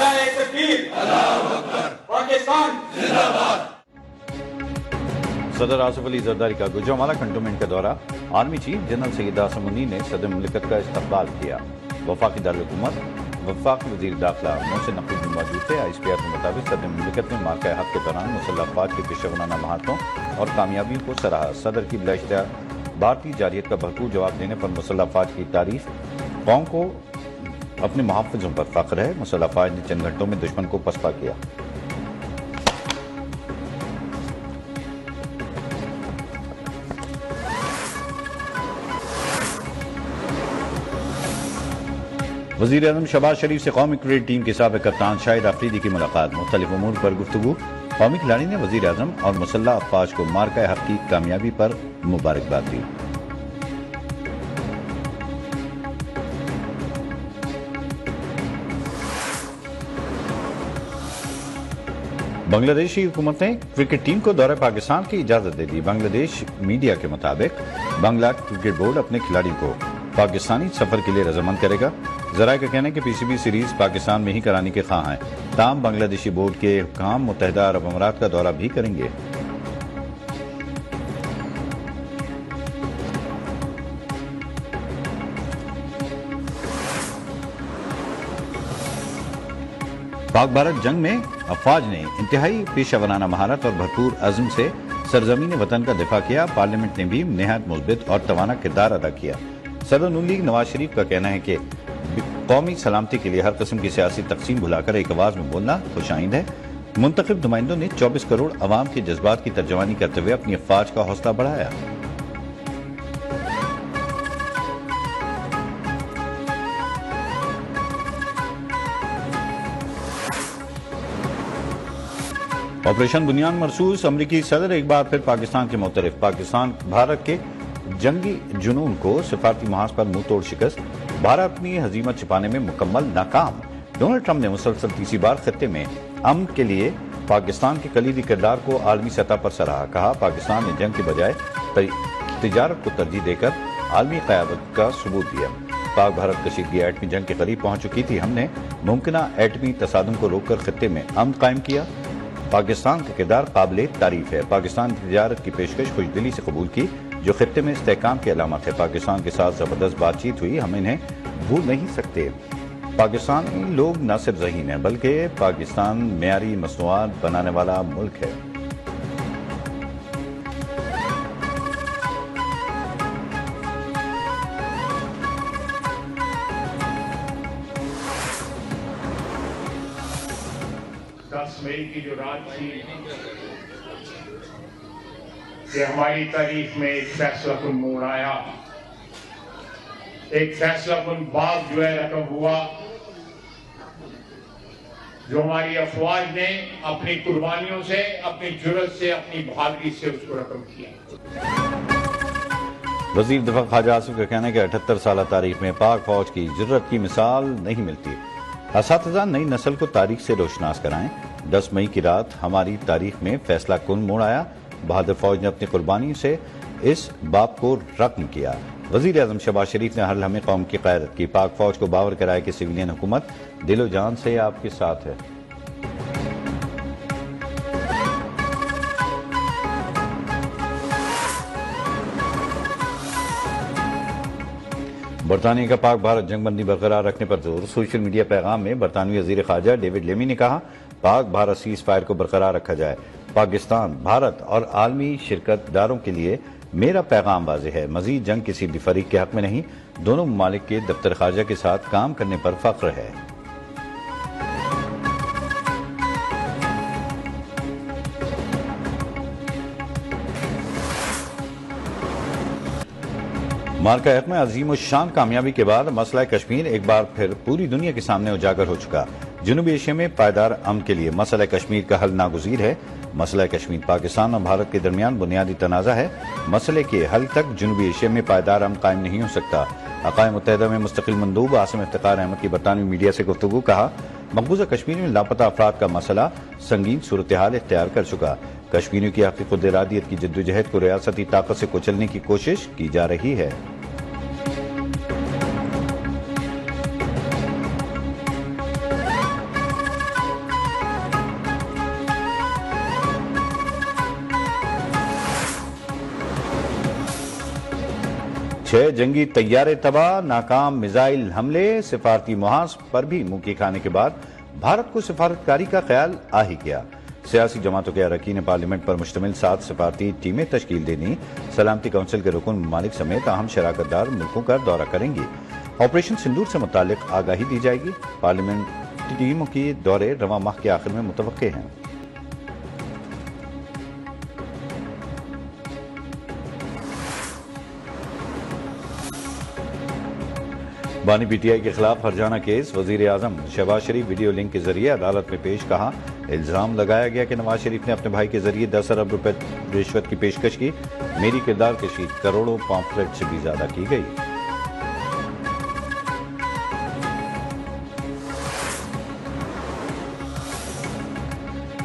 नारे तकबीर, अल्लाहू अकबर, पाकिस्तान जिंदाबाद। सदर आसिफ अली जरदारी का गुजरांवाला कंटोनमेंट का दौरा, army chief general Syed Asim Munir ने सदर मुमलिकत का इस्तकबाल किया। वफाकी दारुल-हुकूमत वफाकी वजीर दाखिला मोहसिन नकवी भी मौजूद थे। ISPR के मुताबिक सदर मुमलिकत ने मार्का हक के दौरान मुसल्लह अफवाज के पेशेवराना महारतों और कामयाबियों को सराहा। सदर की बिलाइश्तिहार भारतीय जारियत का भरपूर जवाब देने पर मुसल्लह अफवाज की तारीफ। कौम को अपने मुहाफ़िज़ों पर फख्र है। मुसल्लह अफवाज ने चंद घंटों में दुश्मन को पसपा किया। वज़ीर आज़म शहबाज शरीफ से कौमी क्रिकेट टीम के साबिक़ कप्तान शाहिद अफरीदी की मुलाकात। मुख्तलिफ उमूर पर गुफ्तगू। कौमी खिलाड़ी ने वज़ीर आज़म और मुसल्लह अफवाज को मार्का हक की कामयाबी पर मुबारकबाद दी। बांग्लादेशी हुकूमत ने क्रिकेट टीम को दौरे पाकिस्तान की इजाजत दे दी। बांग्लादेश मीडिया के मुताबिक बांग्ला क्रिकेट बोर्ड अपने खिलाड़ी को पाकिस्तानी सफर के लिए रजामंद करेगा। जराये का कहना है कि PCB सीरीज पाकिस्तान में ही कराने के ख्वाह हैं। ताहम बांग्लादेशी बोर्ड के हुक्काम मुत्तहिदा अरब अमारात का दौरा भी करेंगे। पाक भारत जंग में अफवाज ने इंतहाई पेशेवराना महारत और भरपूर अज़्म से सरजमीन वतन का दिफा किया। पार्लियामेंट ने भी निहायत मुस्बित और तवाना किरदार अदा किया। सदर नून लीग नवाज शरीफ का कहना है कि कौमी सलामती के लिए हर किस्म की सियासी तकसीम भुलाकर एक आवाज में बोलना खुशाइंद है। मुंतखब नुमाइंदों ने 24 करोड़ अवाम के जज्बात की तर्जमानी करते हुए अपनी अफवाज का हौसला बढ़ाया। ऑपरेशन बुनियाद मरसूस। अमरीकी सदर एक बार फिर पाकिस्तान के मुतरफ। पाकिस्तान भारत के जंगी जुनून को सिफारती महाज पर मुंह तोड़ शिकस्त। भारत अपनी हजीमत छिपाने में मुकम्मल नाकाम। डोनाल्ड ट्रंप ने मुसलसल तीसरी बार खित्ते में अमन के लिए पाकिस्तान के कलीदी किरदार को आलमी सतह पर सराहा। कहा, पाकिस्तान ने जंग के बजाय तिजारत को तरजीह देकर आलमी क़यादत का सबूत दिया। पाक भारत कशीदगी एटमी जंग के करीब पहुंच चुकी थी। हमने मुमकिना एटमी तसादुम को रोककर खित्ते में अमन कायम किया। पाकिस्तान का किरदार काबिल तारीफ है। पाकिस्तान ने तिजारत की पेशकश खुशदिली से कबूल की, जो खित्ते में इस्तेहकाम की अलामत है। पाकिस्तान के साथ जबरदस्त बातचीत हुई, हम इन्हें भूल नहीं सकते। पाकिस्तानी लोग न सिर्फ ज़हीन हैं, बल्कि पाकिस्तान मेयारी मसनूआत बनाने वाला मुल्क है। मई की जो रात थी कि हमारी तारीख में एक फैसला कुन मोड़ आया, एक फैसला कुन बाब जो है रकम हुआ, जो हमारी अफवाज ने अपनी कुर्बानियों से, अपनी जुर्रत से, अपनी बहादुरी से उसको रकम किया। वजीर दिफा ख्वाजा आसिफ का कहना है कि 78 साल तारीख में पाक फौज की जुर्रत की मिसाल नहीं मिलती। असातिज़ा नई नस्ल को तारीख से रोशनास कराएं। 10 मई की रात हमारी तारीख में फैसला कुन मोड़ आया। बहादुर फौज ने अपनी कुर्बानी से इस बाप को रकम किया। वज़ीर आज़म शहबाज शरीफ ने हर लम्हे कौम की क़यादत की। पाक फौज को बावर कराया कि सिविलियन हुकूमत दिलो जान से आपके साथ है। बरतानिया का पाक भारत जंगबंदी बरकरार रखने पर जोर। सोशल मीडिया पैगाम में बरतानवी वज़ीर ख़ारजा डेविड लेमी ने कहा, पाक भारत सीज़ फायर को बरकरार रखा जाए। पाकिस्तान, भारत और आलमी शिरकतदारों के लिए मेरा पैगाम वाज़ेह है। मज़ीद जंग किसी भी फरीक के हक में नहीं। दोनों ममालिक के दफ्तर ख़ारजा के साथ काम करने पर फ़ख्र है। मार्का हक में अजीम और शान कामयाबी के बाद मसला कश्मीर एक बार फिर पूरी दुनिया के सामने उजागर हो चुका। जनूबी एशिया में पायदार अमन के लिए मसला कश्मीर का हल नागुज़ीर है। मसला कश्मीर पाकिस्तान और भारत के दरमियान बुनियादी तनाज़ा है। मसले के हल तक जनूबी एशिया में पायदार अमन कायम नहीं हो सकता। अक़वाम मुत्तहिदा में मुस्तकिल मंदूब आसिम इफ्तिखार अहमद की बरतानवी मीडिया से गुफ्तगू। कहा, मकबूजा कश्मीर में लापता अफराद का मसला संगीन सूरत हाल इख्तियार कर चुका। कश्मीरियों की हक़ खुद इरादियत की जद्दोजहद को रियासती ताकत से कुचलने की कोशिश की जा रही है। 6 جنگی طیارے تباہ، ناکام میزائل حملے، سفارتی محاذ پر بھی منہ کی کھانے کے بعد بھارت کو سفارتکاری کا خیال آ ہی گیا۔ سیاسی جماعتوں کے اراکین پارلیمنٹ پر مشتمل 7 سفارتی ٹیمیں تشکیل دینی، سلامتی کونسل کے رکن ممالک سمیت اہم شراکت دار ملکوں کا دورہ کریں گی۔ آپریشن سندور سے متعلق آگاہی دی جائے گی۔ پارلیمنٹ ٹیموں کی دورے رواں ماہ کے آخر میں متوقع ہیں۔ بانی پی ٹی آئی کے خلاف ہرجانہ کیس، وزیر اعظم شہباز شریف ویڈیو لنک کے ذریعے عدالت میں پیش، کہا الزام لگایا گیا کہ نواز شریف نے اپنے بھائی کے ذریعے 10 ارب روپے رشوت کی پیشکش کی، میری کردار کشی کروڑوں پامفلٹ سے بھی زیادہ کی گئی۔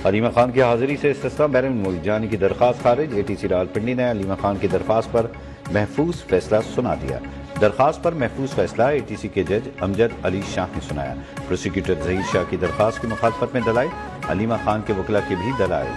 علیمہ خان کی حاضری سے استثناء، بیرون ملک جانے کی درخواست خارج۔ اے ٹی سی راولپنڈی نے علیمہ خان کی درخواست پر محفوظ فیصلہ سنا دیا۔ درخواست پر محفوظ فیصلہ اے ٹی سی کے جج امجد علی شاہ نے سنایا۔ پروسیکیوٹر ظہیر شاہ کی درخواست کی مخالفت میں دلائل، علیمہ خان کے وکلاء کے بھی دلائل۔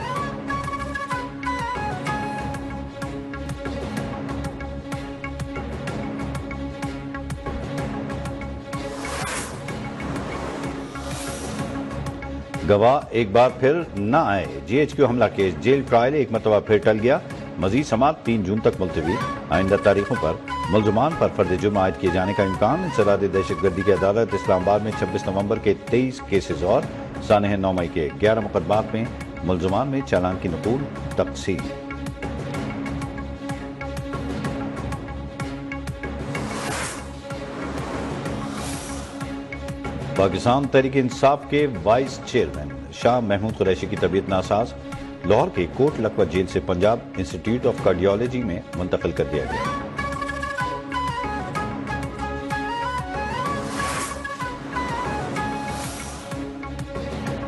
گواہ ایک بار پھر نہ آئے، جی ایچ کیو حملہ کیس جیل ٹرائل ایک مرتبہ پھر ٹل گیا۔ مزید سماعت 3 جون تک ملتوی، آئندہ تاریخوں پر ملزمان پر فرد جرم عائد کیے جانے کا امکان۔ انسداد دہشت گردی کی عدالت اسلام آباد میں 26 نومبر کے 23 کیسز اور سانحہ 9 مئی کے 11 مقدمات میں ملزمان میں چالان کی نقول تقسیم۔ پاکستان تحریک انصاف کے وائس چیئرمین شاہ محمود قریشی کی طبیعت ناساز، لاہور کے کوٹ لکھپت جیل سے پنجاب انسٹیٹیوٹ آف کارڈیالوجی میں منتقل کر دیا گیا۔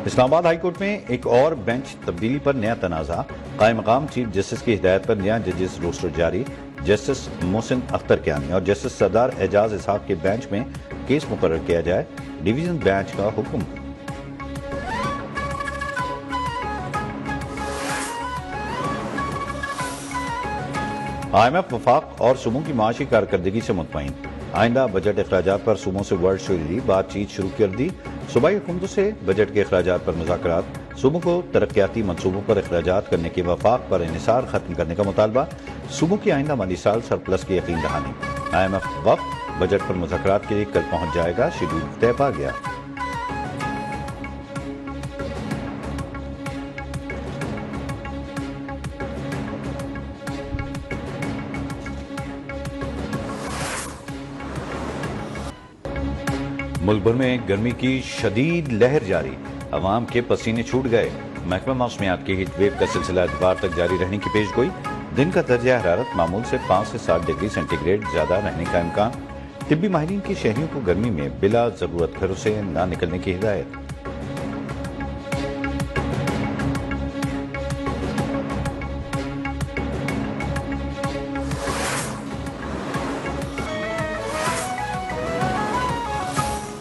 اسلام آباد ہائی کورٹ میں ایک اور بینچ تبدیلی پر نیا تنازع، قائم مقام چیف جسٹس کی ہدایت پر نیا ججز روسٹر جاری۔ جسٹس محسن اختر کیانی اور جسٹس سردار اعجاز اسحاق کے بینچ میں کیس مقرر کیا جائے، ڈویژن بینچ کا حکم۔ آئی ایم ایف وفاق اور صوبوں کی معاشی کارکردگی سے مطمئن، آئندہ بجٹ اخراجات پر صوبوں سے ورلڈ سے لی بات چیت شروع کر دی۔ صوبائی حکومتوں سے بجٹ کے اخراجات پر مذاکرات، صوبوں کو ترقیاتی منصوبوں پر اخراجات کرنے کے وفاق پر انحصار ختم کرنے کا مطالبہ، صوبوں کی آئندہ مالی سال سرپلس کی یقین دہانی۔ آئی ایم ایف وفد بجٹ پر مذاکرات کے لیے کل پہنچ جائے گا، شیڈول طے پا گیا۔ ملک بھر میں گرمی کی شدید لہر جاری، عوام کے پسینے چھوٹ گئے۔ محکمہ موسمیات کی ہیٹ ویو کا سلسلہ اتوار تک جاری رہنے کی پیش گوئی۔ دن کا درجہ حرارت معمول سے 5 سے 7 ڈگری سینٹی گریڈ زیادہ رہنے کا امکان۔ طبی ماہرین کی شہریوں کو گرمی میں بلا ضرورت گھروں سے نہ نکلنے کی ہدایت۔